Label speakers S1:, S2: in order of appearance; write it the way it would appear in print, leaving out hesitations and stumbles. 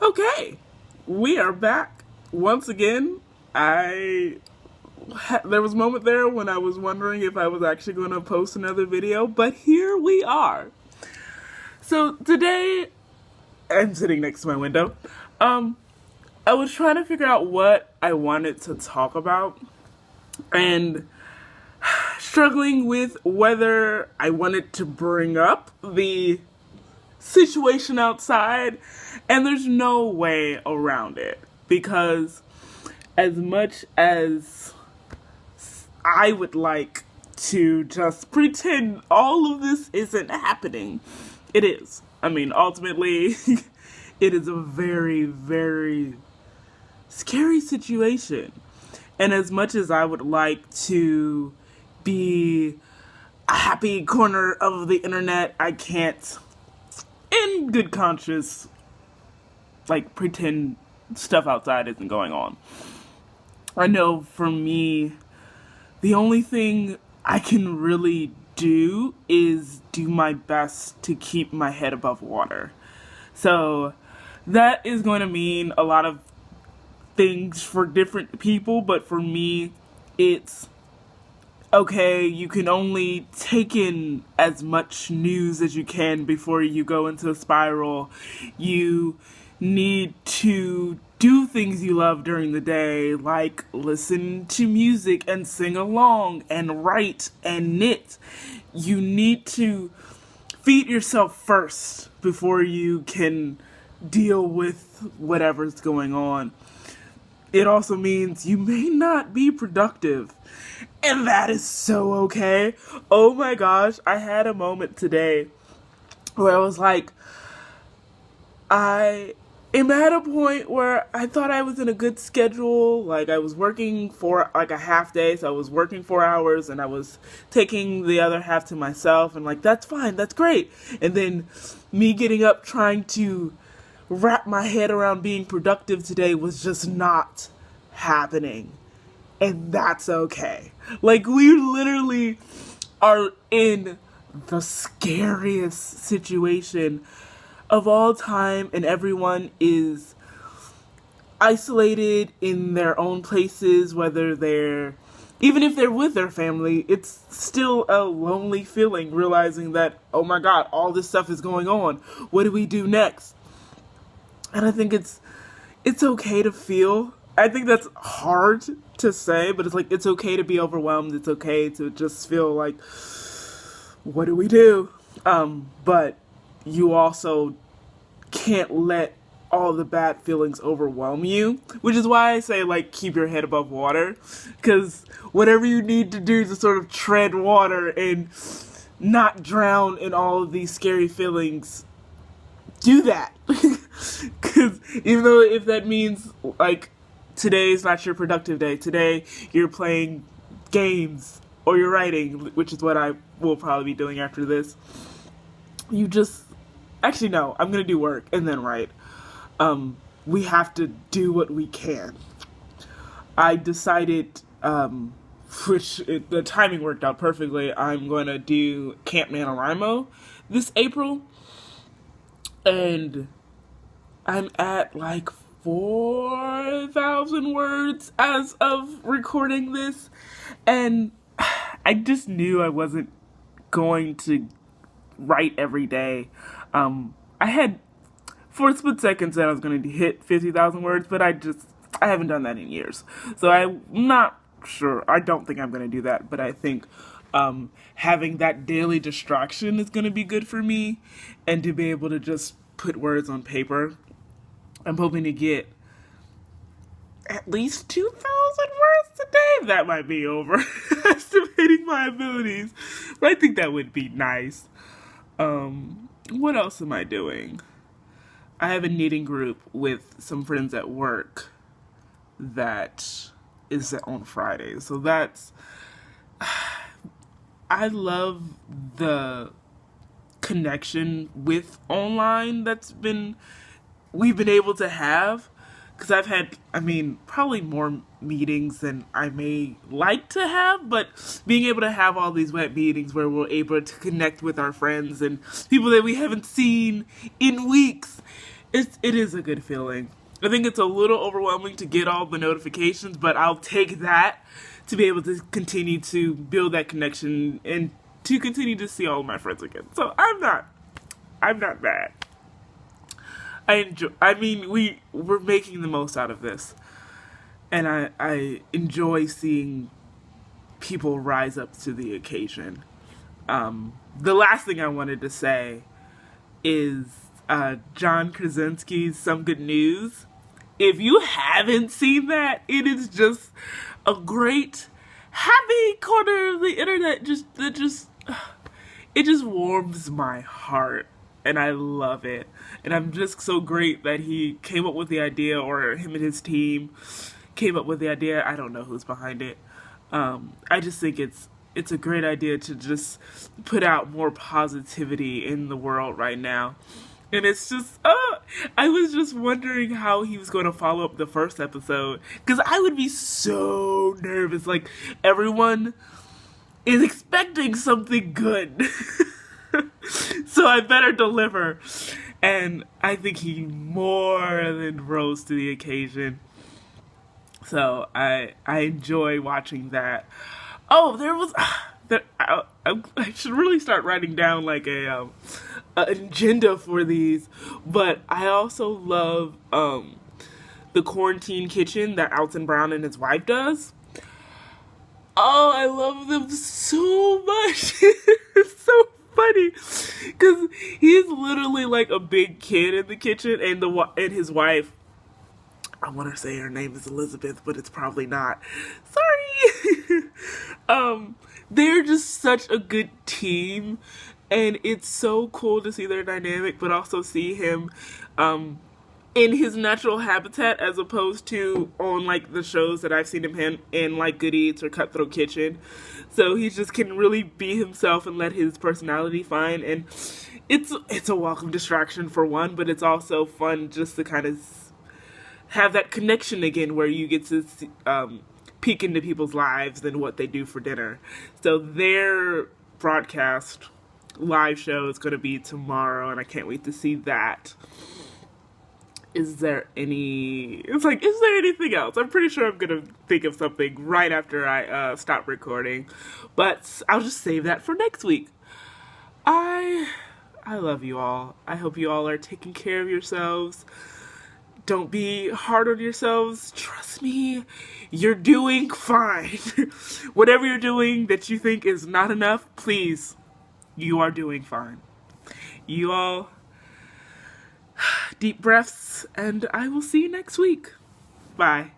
S1: Okay, we are back once again. There was a moment there when I was wondering if I was actually going to post another video, but here we are. So today, I'm sitting next to my window. I was trying to figure out what I wanted to talk about, and struggling with whether I wanted to bring up the situation outside, and there's no way around it, because as much as I would like to just pretend all of this isn't happening, it is. I mean, ultimately, it is a very, very scary situation. And as much as I would like to be a happy corner of the internet, I can't, in good conscience, pretend stuff outside isn't going on. I know for me, the only thing I can really do is do my best to keep my head above water. So that is going to mean a lot of things for different people, but for me, it's okay, you can only take in as much news as you can before you go into a spiral. You need to do things you love during the day, like listen to music and sing along and write and knit. You need to feed yourself first before you can deal with whatever's going on. It also means you may not be productive. And that is so okay. Oh my gosh, I had a moment today where I was like, I am at a point where I thought I was in a good schedule. Like, I was working for like a half day, so I was working 4 hours and I was taking the other half to myself, and like, that's fine, that's great. And then me getting up trying to wrap my head around being productive today was just not happening. And that's okay. Like, we literally are in the scariest situation of all time, and everyone is isolated in their own places, even if they're with their family, it's still a lonely feeling, realizing that, oh my god, all this stuff is going on. What do we do next? And I think it's okay to feel. I think that's hard to say, but it's okay to be overwhelmed. It's okay to just feel like, what do we do? But you also can't let all the bad feelings overwhelm you, which is why I say, keep your head above water, because whatever you need to do to sort of tread water and not drown in all of these scary feelings, do that. Because even though if that means, today is not your productive day, today you're playing games or you're writing, which is what I will probably be doing after this, actually no, I'm going to do work and then write. We have to do what we can. I decided, the timing worked out perfectly, I'm going to do Camp NaNoWriMo this April, and I'm at 4,000 words as of recording this, and I just knew I wasn't going to write every day. I had, for a split second, said I was going to hit 50,000 words, but I haven't done that in years. So I'm not sure. I don't think I'm going to do that, but I think having that daily distraction is going to be good for me, and to be able to just put words on paper. I'm hoping to get at least 2,000 words a day. That might be overestimating my abilities, but I think that would be nice. What else am I doing? I have a knitting group with some friends at work that is on Fridays. So I love the connection with online we've been able to have, because I've had, probably more meetings than I may like to have, but being able to have all these web meetings where we're able to connect with our friends and people that we haven't seen in weeks it is a good feeling. I think it's a little overwhelming to get all the notifications, but I'll take that to be able to continue to build that connection and to continue to see all of my friends again. So I'm not mad. I enjoy. I mean, we're making the most out of this, and I enjoy seeing people rise up to the occasion. The last thing I wanted to say is John Krasinski's Some Good News. If you haven't seen that, it is just a great happy corner of the internet. It just warms my heart, and I love it. And I'm just so great that he came up with the idea, or him and his team came up with the idea. I don't know who's behind it. I just think it's a great idea to just put out more positivity in the world right now. And it's just, I was just wondering how he was going to follow up the first episode. Because I would be so nervous. Like, everyone is expecting something good. So I better deliver. And I think he more than rose to the occasion. So I enjoy watching that. Oh, there was I should really start writing down like a agenda for these. But I also love the Quarantine Kitchen that Alton Brown and his wife does. Oh, I love them so much. It's so funny because he's literally like a big kid in the kitchen, and and his wife, I want to say her name is Elizabeth, but it's probably not. Sorry. They're just such a good team, and it's so cool to see their dynamic, but also see him in his natural habitat as opposed to on like the shows that I've seen him in like Good Eats or Cutthroat Kitchen. So he just can really be himself and let his personality shine, and it's a welcome distraction for one, but it's also fun just to kind of have that connection again where you get to peek into people's lives and what they do for dinner. So their broadcast live show is going to be tomorrow, and I can't wait to see that. Is there anything else? I'm pretty sure I'm going to think of something right after I stop recording, but I'll just save that for next week. I love you all. I hope you all are taking care of yourselves. Don't be hard on yourselves. Trust me, you're doing fine. Whatever you're doing that you think is not enough, please, you are doing fine. You all, deep breaths, and I will see you next week. Bye.